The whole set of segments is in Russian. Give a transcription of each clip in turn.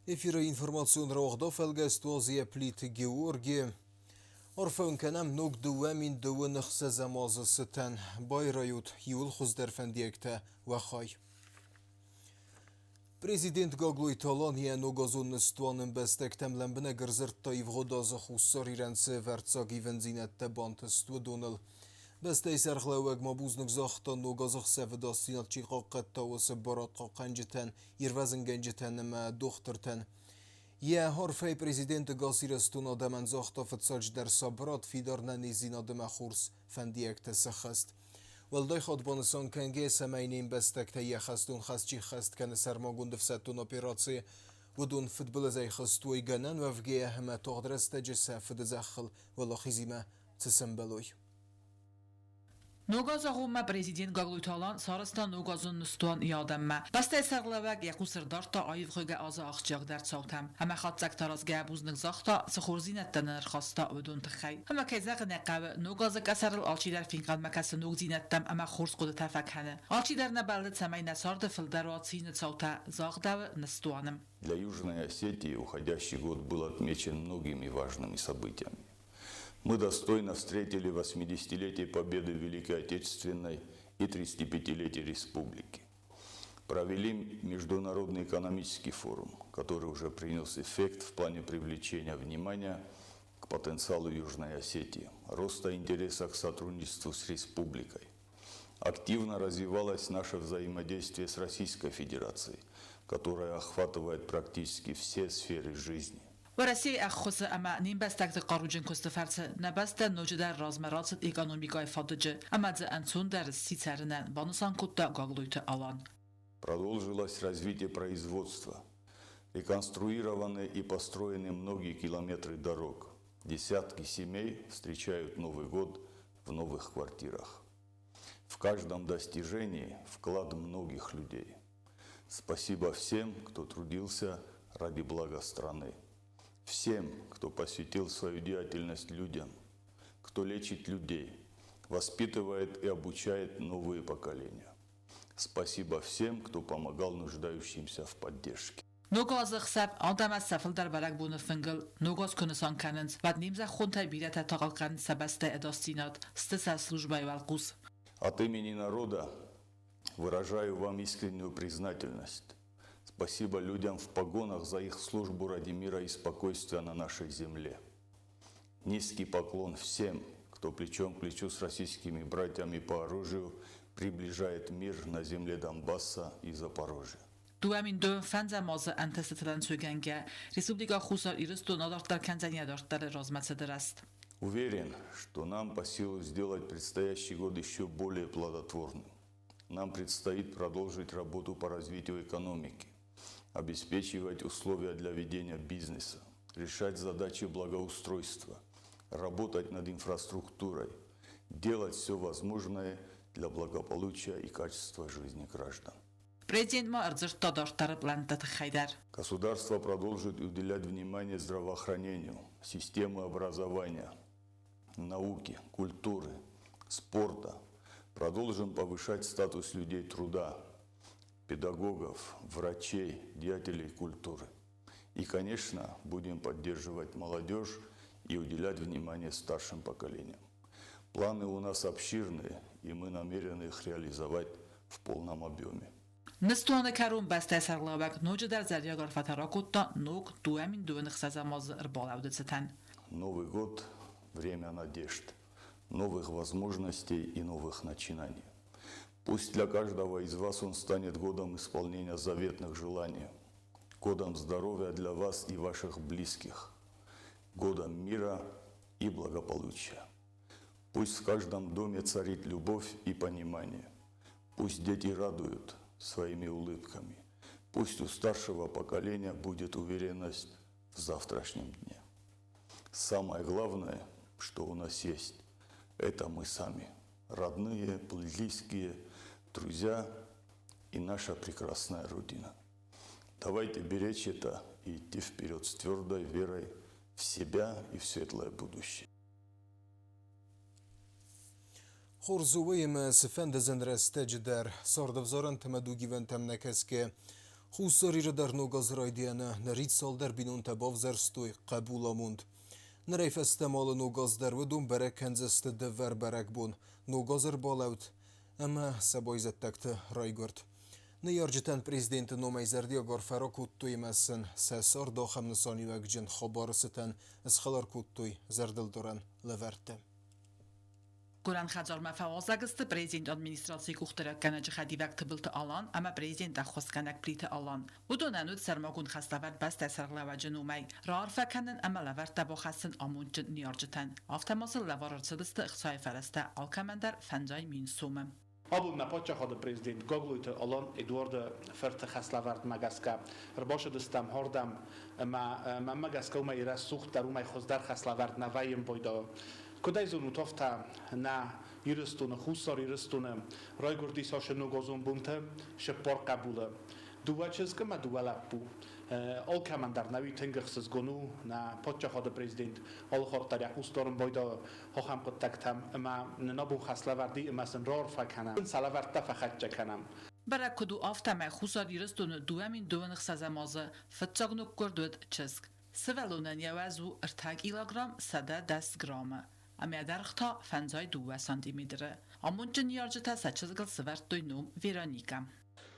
Efir informasjon rågda felgest وازی پلیت گیورگی عرفون کنم نوک دوامین دو نخصه زماز ستن بایرایوت یول خوز در فندیکته و خای. Президент Гаглой Талания ногазон нստуанын бестек темлембіне гірзіртта евғодазы хуссар иренсе вәртсаг ивензинетте бантысту доныл. Бесте сәрғлауэг мабузнык захта ногазық сәвідасынат чиқаққетта осы баратқа қанжетен, ирвазын генжетенімі доқтыртен. Харфей президенті Гасирестун адамен захта фытсач дер сабрат фидарнен изин адымы хурс фендиекте сәхест. والدای خودبانسان کنگه سمینین بستک تایی خستون خستچی خست کنه سرماگون دفستون اپیراتی و دون فوتبال زی خستوی گنن و فگه همه تغدرست جسه فد زخل ولا خیزیمه تسنبلوی. Ногазагума президент Гаглуйталан сарыстан ногазун нустуан иадамма. Бастай сарглавак якусыр дарта айвгыга аза ахчаг дар цаутам. Хама хатзак таразга бузнык захта схурзинаттан нархаста удун тхай. Хама кезак нaqab ногазак асарл алчидар финкан макас ногзинаттам ама хурс куд тафакхана. Алчидар набалд самай насард филдаратсин цаута загдав нустуаным. Для Южной Осетии уходящий год был отмечен многими важными событиями. Мы достойно встретили 80-летие Победы в Великой Отечественной и 35-летие Республики. Провели Международный экономический форум, который уже принес эффект в плане привлечения внимания к потенциалу Южной Осетии, роста интереса к сотрудничеству с Республикой. Активно развивалось наше взаимодействие с Российской Федерацией, которая охватывает практически все сферы жизни. ورسی اخوز اما نیم بستک قاروجن کستفرت نبست نوجدر رازمرات اکونومیکای فادج اما ز انتون در سیترنن بانوسان کتا گاگلویت آلان. Продолжилось развитие производства. Реконструированы и построены многие километры дорог. Десятки семей встречают Новый год в новых квартирах. В каждом достижении вклад многих людей. Спасибо всем, кто трудился ради блага страны. Всем, кто посвятил свою деятельность людям, кто лечит людей, воспитывает и обучает новые поколения. Спасибо всем, кто помогал нуждающимся в поддержке. نوگاز خسب آدم از سفل در برگ بون فنگل نوگاز کنسان کنند و نیمزه خون بیرت تاقل کن سبسته اداستینات ستس службой والقوس. От имени народа выражаю вам искреннюю признательность. Спасибо людям в погонах за их службу ради мира и спокойствия на нашей земле. Низкий поклон всем, кто плечом к плечу с российскими братьями по оружию приближает мир на земле Донбасса и Запорожья. دوامین دو فنز مازه انتستلن سوگنگه республика خусар ایرستو ندارتر کنزنی دارتر رازمت درست. Уверен, что нам по силу сделать предстоящий год еще более плодотворным. Нам предстоит продолжить работу по развитию экономики, обеспечивать условия для ведения бизнеса, решать задачи благоустройства, работать над инфраструктурой, делать все возможное для благополучия и качества жизни граждан. Государство продолжит уделять внимание здравоохранению, системе образования, науки, культуры, спорта. Продолжим повышать статус людей труда, педагогов, врачей, деятелей культуры. И, конечно, будем поддерживать молодежь и уделять внимание старшим поколениям. Планы у нас обширные, и мы намерены их реализовать в полном объеме. نستوان کرون بسته سرلابک نوج در زریاگار فتراکوتا نوک دوامین دوانخ سزاماز اربالاودتن. Новый год – время надежд, новых возможностей и новых начинаний. Пусть для каждого из вас он станет годом исполнения заветных желаний, годом здоровья для вас и ваших близких, годом мира и благополучия. Пусть в каждом доме царит любовь и понимание. Пусть дети радуют своими улыбками. Пусть у старшего поколения будет уверенность в завтрашнем дне. Самое главное, что у нас есть, это мы сами, родные, близкие, друзья и наша прекрасная Родина. Давайте беречь это и идти вперед с твердой верой в себя и в светлое будущее. خورزوی ما سفند زن رسته جدر ساردفزارن تمدو گیون تم نکس که Խուսորիրը դեռնուգոզ ռայդիանը նրից սալդեր բինուն տեբով զերստույ qəbulamund. Նրեյֆեստե մալը նուգոզ դերվդում բերեք հենձեստը դվեր բերեք բուն. Նուգոզır bolevt. Ama saboyzettekti raygurt. Niyarcıtan prezidenti nomayzerdiya gorfero kuttuy mesin. Sesar daxem nisaniyvekcin xabarısıtan isxalar kuttuy zerdilduran leverte. Գորան խաչարմա ֆավազագստը պրեզիդենտ ադմինիստրացիի կուխտերականը ջխադիվակ թբլտը ալան, ամա պրեզիդենտ ախոսկանակ պլիտը ալան։ Ուդոնանուց սերմագուն խաստավար բաստե սարղլավաջնումայ, ռարֆականն ամա լավարտա բոխասն ամունջն նիարջտան։ Ավտամասը լավարարցդստը ըխցայ ֆարստա ալկամանդար ֆանջայ մինսումը։ Abul napocha khod prezident Gogluita Alan Eduardo Ferte Khaslavart Magaska Rbosha Destam Hordam ma Magaska uma ira sucht darum ay khozdar Khaslavart navaym boyda Kodai zonutofta na yuristuna khusar yuristuna raygurdis hoshnu gozun bunta shepor qabula duwacheska ma duwalapu ol kamandar navi tengirsiz gonu na pocha khod prezident ol khortar yakustorun boyda hoham kontaktam ma nabu Khaslavardi masen ror fakana salavarta fakhatcha kanam برای کدو آفتم خوشا یرستون دوامین دوانخ سازمازه فتچاگنوک کردود چسک. سوالونن یوازو ارتاق ایلاگرام 110 گرامه. اما درختا 52 سانتیمتره. امونچن یارجتا سچزگل سوارتوی نوم Вероника.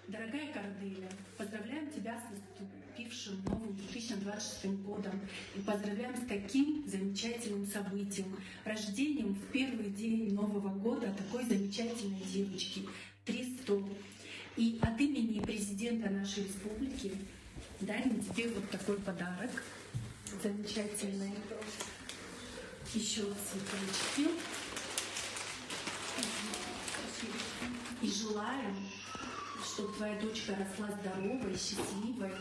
Дорогая Корделия, поздравляем тебя с наступившим новым 2026 годом и поздравляем с таким замечательным событием, рождением в первый день Нового года такой замечательной девочки 300. И от имени президента нашей республики дарим тебе вот такой подарок замечательный. Еще цветочки. И желаю, чтобы твоя дочка росла здоровой, счастливой,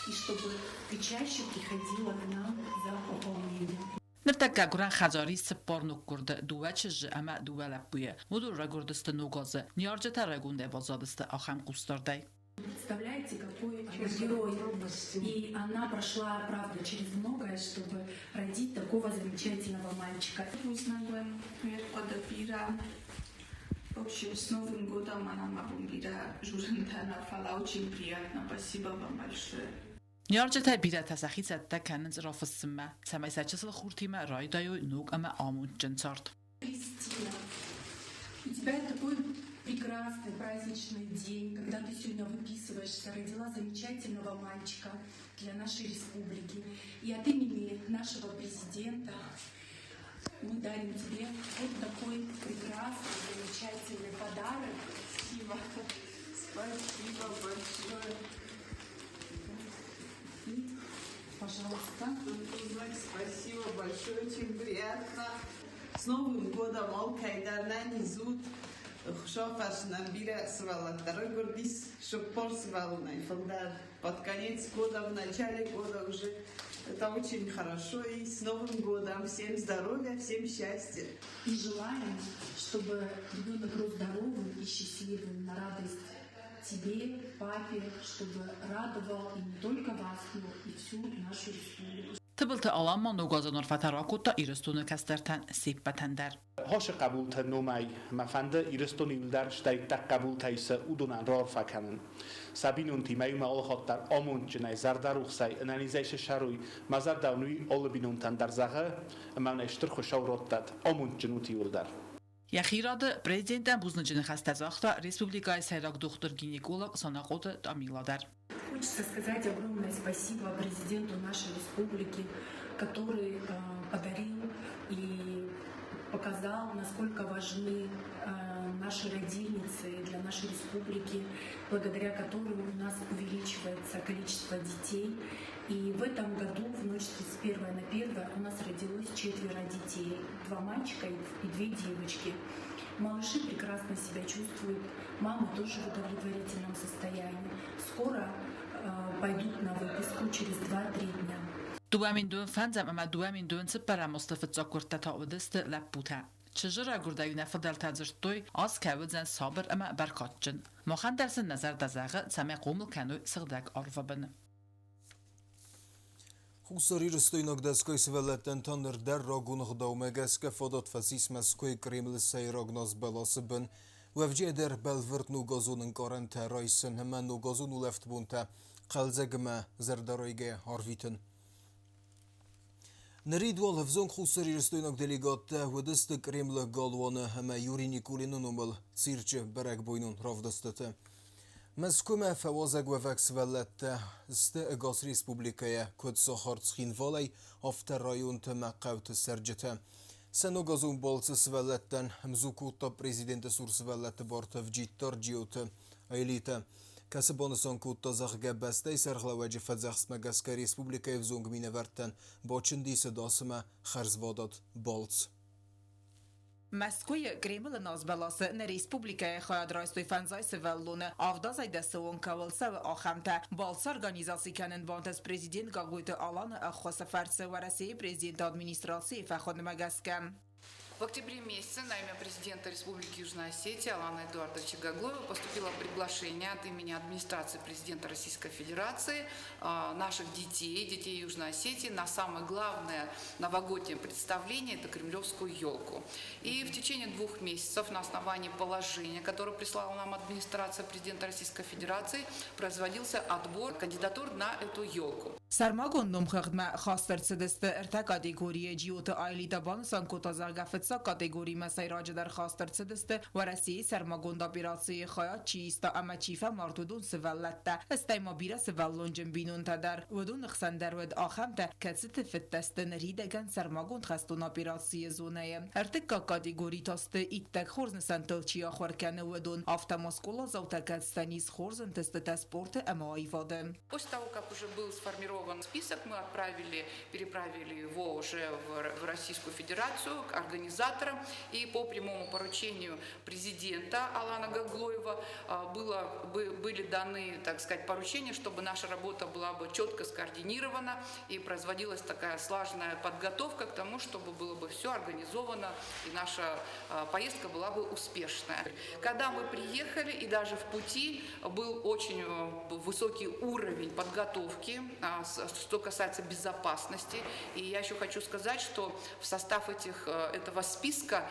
и чтобы ты чаще приходила к нам за пополнением. Нртака гуран хазари спорнук курда дуачж ама дуалапуя. Муду рагурдста нугаза. Ньярджата рагунде базадста ахам кустардай. Представляете, какой она герой. И она прошла, правда, через многое, чтобы родить такого замечательного мальчика. Узнаваем подопира. В общем, с Новым годом она мабумбира Журентана Фала. Очень приятно. Спасибо вам большое. Ньярджата бира тасахица таканц рафссма. Самайсачсл хуртима райдаю нуг ама амунчен царт. Кристина, у тебя такой прекрасный праздничный день, когда ты сегодня выписываешься, родила замечательного мальчика для нашей республики. И от имени нашего президента мы дарим тебе вот такой прекрасный, замечательный подарок. Спасибо. Спасибо большое. И, пожалуйста. Спасибо большое. Очень приятно. С Новым годом, Алкайдарнани зуд. Шофаш набира свала. Дорогой гордис, шопор свалу найфалдар. Под конец года, в начале года уже. Это очень хорошо. И с Новым годом. Всем здоровья, всем счастья. И желаем, чтобы ребенок рос здоровым и счастливым на радость тебе, папе, чтобы радовал и не только вас, но и всю нашу республику. Тбылты аламма нугазанор фатаракута ирстуны кастерtan сиппатандер. hosh qabul ta nomay mafanda iristoni uldar shtay tak qabul taysa udunan ror fakanen sabinun timay ma ol khottar amun jnay zardar uxsay analization sharuy mazar dawnui ol binun tan dar zaga man eshtir khoshawrottat amun jnuti uldar Яхирады президентен бузнычыны хастазахта республикай сайрак доктор гинеколог санакоты тамиладар. Хочется сказать огромное спасибо президенту нашей республики, который подарил и показал, насколько важны наши родильницы для нашей республики, благодаря которым у нас увеличивается количество детей. И в этом году, в ночь с 1 на 1, у нас родилось 4 детей, 2 мальчика и 2 девочки. Малыши прекрасно себя чувствуют, мамы тоже в удовлетворительном состоянии. Скоро пойдут на выписку через 2-3 дня. دوامین دون فنزم اما دوامین دون سپر مستفد زاکورتا تا ودست لپوتا. چجرا گردای نفدال تازرتوی از کودزن صابر اما برکاتجن. مخان درس نظر دزاغه سمی قومل کنوی سغدک عرفه بن. Խուսարի ռստոյնոք դեսկոյ սվելետեն տանր դեր ռագունղ դաումեգեսկե ֆոդոտ ֆասիս մեսկոյ կրիմլ սեյ ռագնոզ բելասը բն وفجي در بلورت نوغازون انقارن ترايسن همان نوغازون ولفت بونتا قلزگمه زردارایگه هارویتن. نريد والهفزون خسر يرستوينك دليغات ودست كريمل قالوان هما يوري نيكولين نومل تسيرج برق بوينون رافدستت. مسكومة فوازق وفاكس ولت است اغاز ريسبوبليكايا كود ساخار تسخين والي افتر رايون تمقاوت سرجته. سنوغازون بالس ولتن همزوكو تا بريزيدنت سورس ولت بارت فجيت ترجيوت ايليتا. کسبانسان کوتا زخگه بسته سرخلواجی فزخس مگسکه ریسپوبلیکای وزونگ مینه ورتن با چندی سداسمه خرزوادات بالц. Москве Кремль нас баласа на республика Хадрайстой фанзайсы веллуны авдазай десуон кавалса ахамта балс организации канен бантас президент Гагуйта Алана ахвасафарса в России президент администрации Фахон Магаска. В октябре месяце на имя президента Республики Южная Осетия Алана Эдуардовича Гаглоева поступило приглашение от имени администрации президента Российской Федерации наших детей Южной Осетии на самое главное новогоднее представление – это кремлевскую елку. И в течение 2 месяцев на основании положения, которое прислала нам администрация президента Российской Федерации, производился отбор кандидатур на эту елку. Сармагон номхагма хастарцедест эрта категория джиота айлита бансан котазаргафетса категории масайраджа дар хастарцедест в России сармагон да операции хая чиста ама чифа мартудун севаллатта استيما بيرا سفالون جنبينون تدار ودون خسندر ود آخمتا كتست فتستن ريدگن سرماغون خستون اپیراسی زونه ارتکا کاتگوری تاست ایتک خورزن سنتلچیا خورکن ودون آفتا ماسکولا زوتکت ستانیز خورزن تست تسپورت اما ایواده. После того, как уже был сформирован список, мы переправили его уже в Российскую Федерацию к организаторам, и по прямому поручению президента Алана Гаглоева были даны, так сказать, поручения, чтобы наша работа была бы четко скоординирована и производилась такая слаженная подготовка к тому, чтобы было бы все организовано и наша поездка была бы успешная. Когда мы приехали и даже в пути был очень высокий уровень подготовки, что касается безопасности. И я еще хочу сказать, что в состав этого списка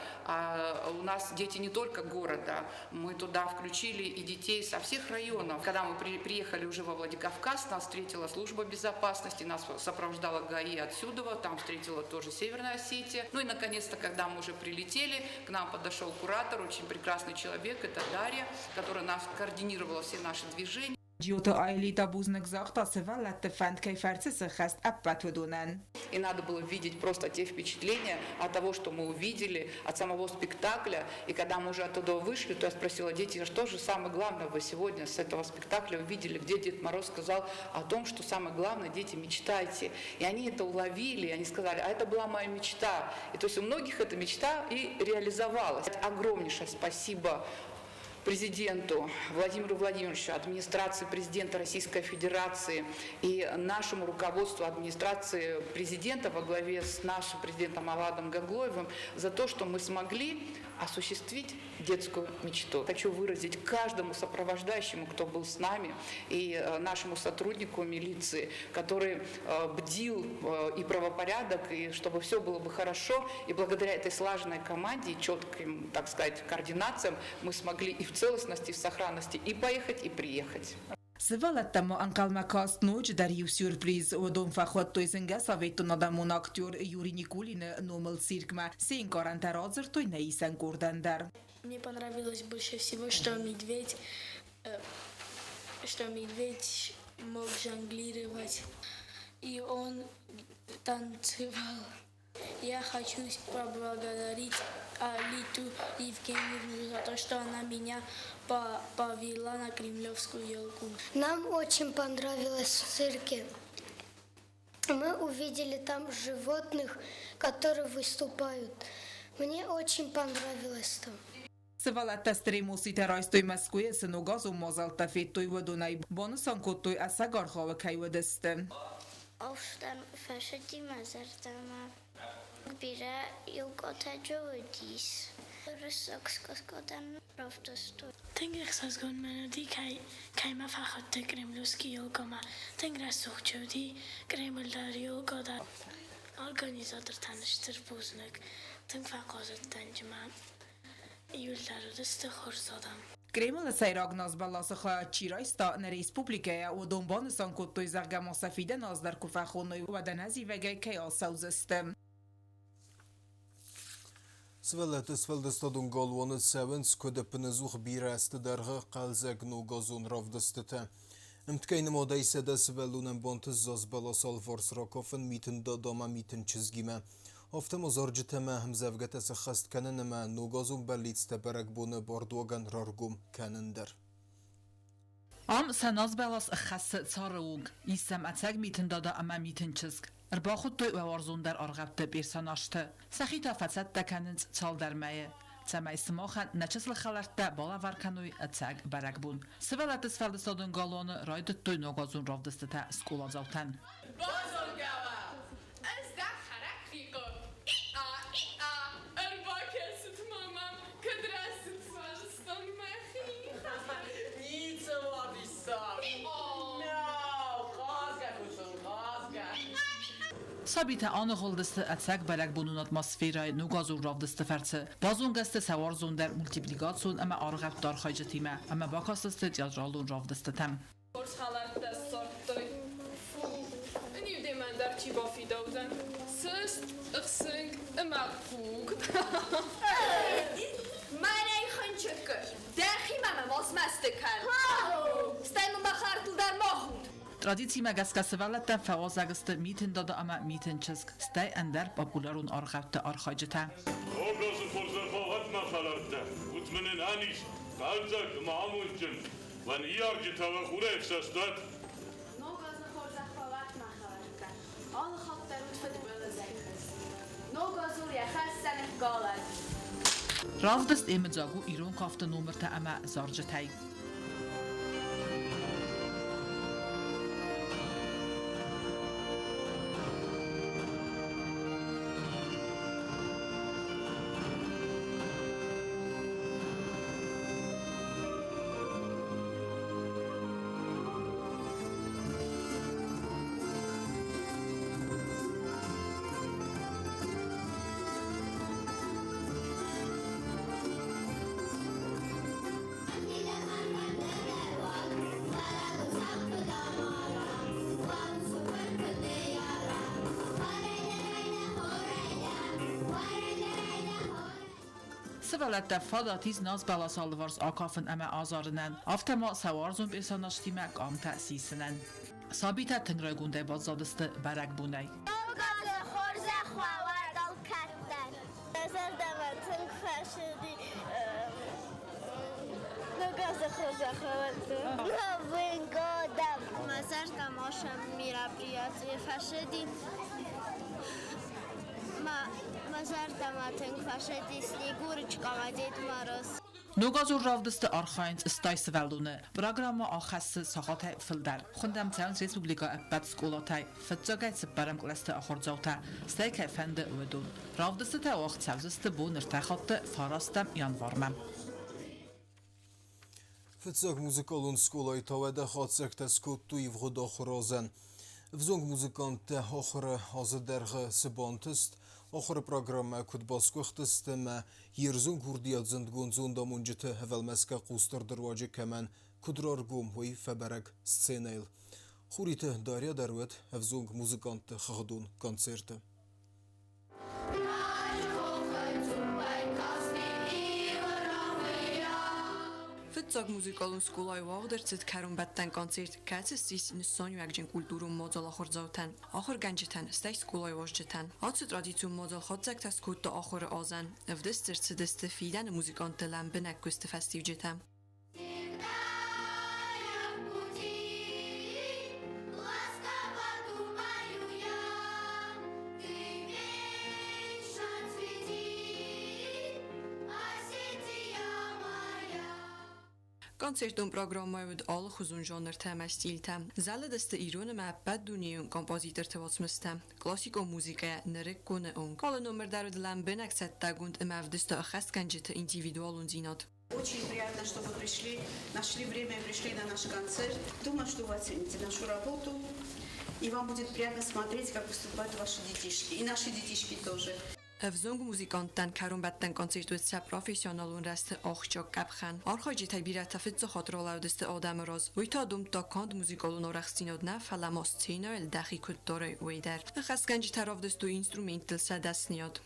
у нас дети не только города, мы туда включили и детей со всех районов. Когда мы приехали уже во Владикавказ, нас встретила служба безопасности, нас сопровождала ГАИ отсюда, там встретила тоже Северная Осетия. Ну и наконец-то, когда мы уже прилетели, к нам подошел куратор, очень прекрасный человек, это Дарья, которая нас координировала все наши движения. جيوتا آيليتا بوزنك زاغتا سفالت فند كيفرتس سخست أبت ودونن. И надо было видеть просто те впечатления от того, что мы увидели, от самого спектакля. И когда мы уже оттуда вышли, то я спросила детей, что же самое главное вы сегодня с этого спектакля увидели, где Дед Мороз сказал о том, что самое главное, дети, мечтайте. И они это уловили, и они сказали, а это была моя мечта. И то есть у многих эта мечта и реализовалась. Огромнейшее спасибо президенту Владимиру Владимировичу, администрации президента Российской Федерации и нашему руководству администрации президента во главе с нашим президентом Аладом Гаглоевым за то, что мы смогли осуществить детскую мечту. Хочу выразить каждому сопровождающему, кто был с нами, и нашему сотруднику милиции, который бдил и правопорядок, и чтобы все было бы хорошо. И благодаря этой слаженной команде и четким, так сказать, координациям мы смогли и в целостности, и в сохранности и поехать, и приехать. سوالتما انقلمکاست نوج در یو سورپریز و دون فخواد توی زنگه ساویتون آدمون اکتور یوری نیکولین نومل سیرکما سین کارانترازر توی نیسن گردن در. Мне понравилось больше всего, что медведь мог жонглировать, и он танцевал. Я хочу поблагодарить Алиту Евгеньевну за то, что она меня повела на кремлевскую елку. Нам очень понравилось в цирке. Мы увидели там животных, которые выступают. Мне очень понравилось там. سوالت تستری موسیقی رایستوی مسکوی سنوگاز و مازالتا فیتوی و دونای بانوسان کتوی اسگار خواه کی و دسته. Aufstand verschiedene Zertama. Bira Jugota Jodis. Ryssakskoskodan Rovdostu. Tengersaskon melodi kai ma fachotte kremluski jogama. Tengrasuk jodi kremldar jogoda. Organizator tanıştır buznak. Teng fakazet tanjma. Yullar deste khorsadam. Կրեմլը սայրագնազ բալասխա չիրայստա ն ռեսպուբլիկայա ու դոնբանստան կոտոյ զարգամասաֆիդեն ազդար կուֆախոնոյ ու դանազի վեգայ քեոսաուզստեմ Սվելետս վելդստադուն գալուանըց սևնց կոդը պնզուխ բիրաստ դարղը qalzegnu գոզուն ռովդստտը Ըմտկայնը մոդայ սեդը սվելուն ըմբոնտս զոզ բալասալ վորս ռոկոֆն միտն դադամա միտն չզգիմը Oftemo zorjiteme hemzevgetese xast keneneme nugazum berlitste berekbune bordogan rargum kenender. Am sanaz belas xasse tsarug isem atsag mitin dada ama mitin çizg. Erbaxut toy ve warzundar argabte bir sanaştı. Saxita fatsat da kenins çal dermeye. Цамай смохан начислы халарта бала варкануй ацаг баракбун. Севелат сфалдыстадын галоны райдыт той ногазун равдыстыта скула завтан. Sabite anıqıldısты ətsak barakbunun atmosferayı nugazun ravdısты fərçi. Bazun qəstə səvarzun der multiplikatsun əmə arğab darxaycı timə, əmə bakastıstı tiyatralun ravdısты təm. Borç xalartda sortdoy. Nivde məndər ki bafidavdan. Sıst, ıxsınq, əməkuk. Mənəy xınçıqır. Dərxi məmə vazməstikən. Stəynu məxartıl der mahud. Tradiții məgəskəsivələtdən fəvazəqıstı mitin dada ama mitin çizg. Stəy əndər popularun arğabtı arxaycıtə. Obrazı forzerfavat məxalartda. Utminin aniş, qalcaq, maamunçın. Van iyarcıta və xura efsastat. Nogazı forzerfavat məxalartda. Alı xatlar utfəd böləcəkdir. Nogazur yaxəssənək qalad. Ravdıst emicaqu İron qaftı numırtə əmə zarcıtəy. Սվալətdə fadatiz naz balasalıvars akafın əmə azarınən, avtəma səvarzun personajtimə qam təsisinən. Sabitə tınrayğunday bazzadıstı bərək bunay. Nogazı xorza xvavar dal kətdən. Nəzər dəvətin xəşidi. Nogazı xorza xvavar. Novin qodam. Məzər tamaşa mirapiyatı xəşidi. Məzər dəvətin xəşidi sliguri çıxamacid marız. Nogazur ravdıstı arxayınc istay svəlunu. Proqramı axəssi saxatay fıldar. Xundam Çəvəns Respublika əbbət skolatay. Fıtsagay sıbbarəm qləstə axorcavta. Stay kəfəndə ödün. Ravdıstı tə vaxt çəvzıstı bu nırtəxatdı farastəm yanvarməm. Fıtsag muzykalun skolay tavədə xatsəkdə skottu ivğıda xırazən. Vzong muzikantə axırı azədərğə sıbantıst. Axırı proqramı kudbaskıxtıstıma yerzun kurdiyadzın gonzunda muncıtı həvəlməskə qustardırvacı kəmən kudrargum huy fəbərək scenayl. Xuriti Darya Darvet vzong muzikantı xağdun konserti. Fıtsag muzikalun skolay vağdırcıt kərun bətdən konsert kəsistis nüsson yüəqcin kulturun modal axırcavtən, axır gəncitən, stək skolay vajcitən. Atsı tradisyon modal xadzək təskutda axırı azən, evdəstırçı dəstə fidən muzikantı ləmbinək küstü festivcitən. Konsertun proqrammayud alıq uzun janr təməstiyiltəm. Zələ dəstə İranı məəbbəd dünyayın kompozitör təvasmıstəm. Klasiko muzikaya nərək konu on. Kalı номер дələn bənək səttəgund əməvdəstə əxəst gəncitə individualun zinat. Очень приятно, что вы пришли, нашли время и пришли на наш концерт. Думаю, что вы оцените нашу работу. И вам будет приятно смотреть, как выступают ваши детишки. И наши детишки тоже. Evzong muzikantan karun batten koncertuetsa professionalun rast oxchok kapxan. Arxoji tabirata fitzo xotrolaudeste adam roz. Vita ta kand muzikolun oraxtinodna falamos el daxi kuttore uider. Xaskanji tarovdestu instrumental sadasniod.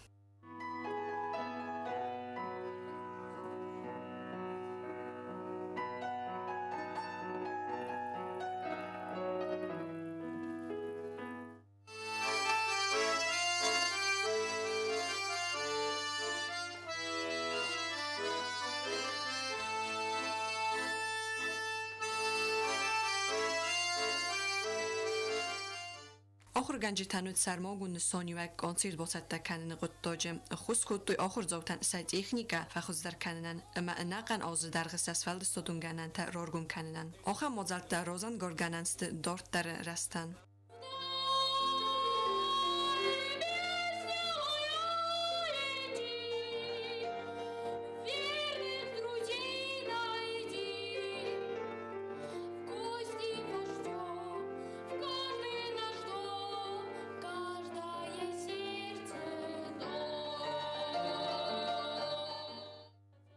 آخر گنج تنود سرماگون سانیوک کنسرت باسد کنن قطاجم خوش کتوی آخر زوتن سای تکنیکا فخوز در کنن اما نقن آز در غساس فلد استودون گنن تا رارگون کنن آخر مازالت در رازن گرگننست دارت در رستن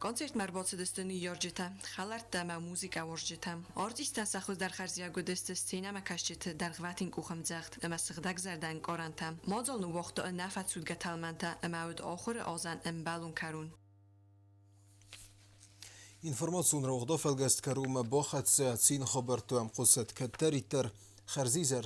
Konцерт марбоцедестни ёрҷита, халарта ма музика ворҷита. Артистан сахуз дар харзия гудест сцена макашчит дар гватин кухам захт, ма сигдаг зардан коранта. Мозол ну вақто нафат судга талманта, мауд охир азан балун карун. Информацион роғда фелгест карум бахат саатсин хабартуам қусат катаритер خرزیزر